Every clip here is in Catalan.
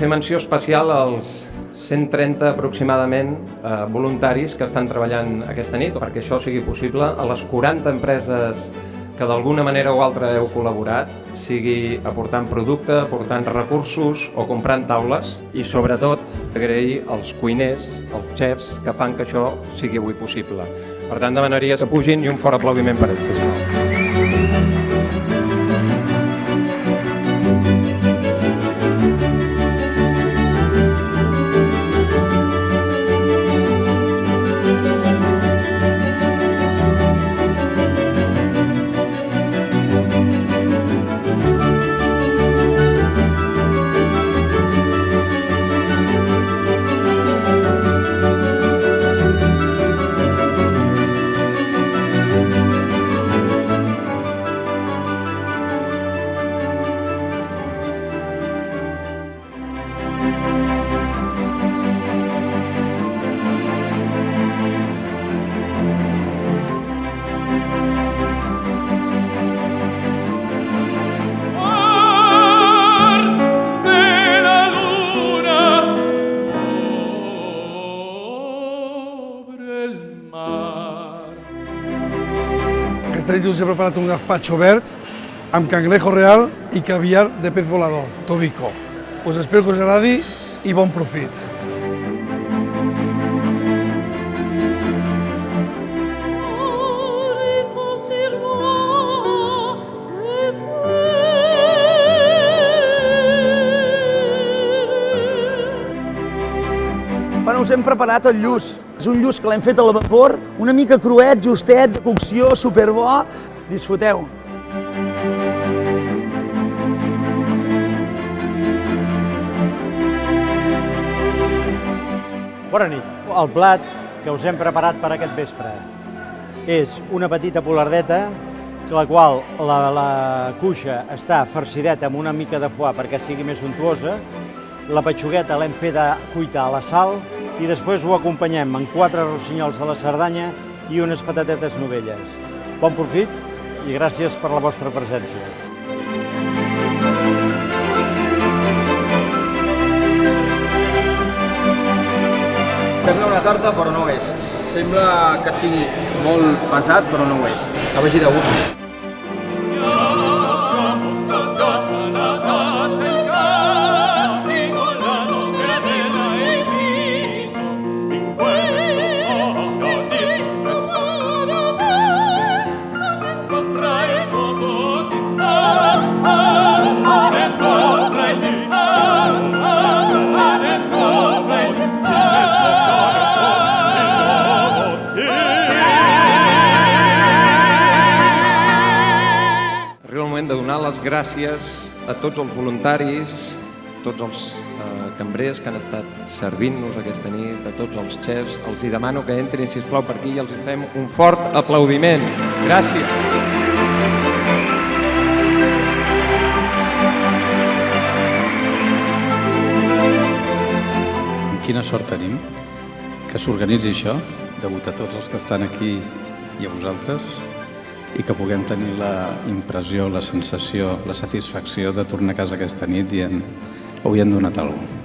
fer menció especial als 130 aproximadament voluntaris que estan treballant aquesta nit perquè això sigui possible, a les 40 empreses que d'alguna manera o altra heu col·laborat, sigui aportant producte, aportant recursos o comprant taules, i sobretot agrair als cuiners, als xefs que fan que això sigui avui possible. Per tant, demanaria que pugin i un fort aplaudiment per ells, sisplau. Aquesta nit us he preparat un gazpacho verd amb cangrejo real i caviar de pez volador, tobico. Us espero que us agradi i bon profit. Bueno, us hem preparat el lluç. És un lluç que l'hem fet a la vapor, una mica cruet, justet, de cocció, superbo. Disfruteu. Bona nit. El plat que us hem preparat per aquest vespre és una petita polardeta, la qual la cuixa està farcideta amb una mica de foie perquè sigui més sumptuosa. La petxugueta l'hem fet cuita a la sal i després ho acompanyem amb 4 rossinyols de la Cerdanya i unes patatetes novelles. Bon profit i gràcies per la vostra presència. Sembla una tarta però no ho és. Sembla que sigui molt pesat però no ho és. Que vagi de gust. De donar les gràcies a tots els voluntaris, a tots els cambrers que han estat servint-nos aquesta nit, a tots els xefs. Els hi demano que entrin, sisplau, per aquí i els hi fem un fort aplaudiment. Gràcies. Quina sort tenim que s'organitzi això, degut a tots els que estan aquí i a vosaltres, i que puguem tenir la impressió, la sensació, la satisfacció de tornar a casa aquesta nit dient avui hem donat alguna cosa.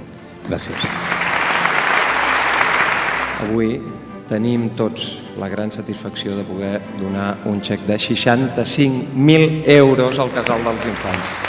Gràcies. Avui tenim tots la gran satisfacció de poder donar un xec de 65.000 euros al Casal dels Infants.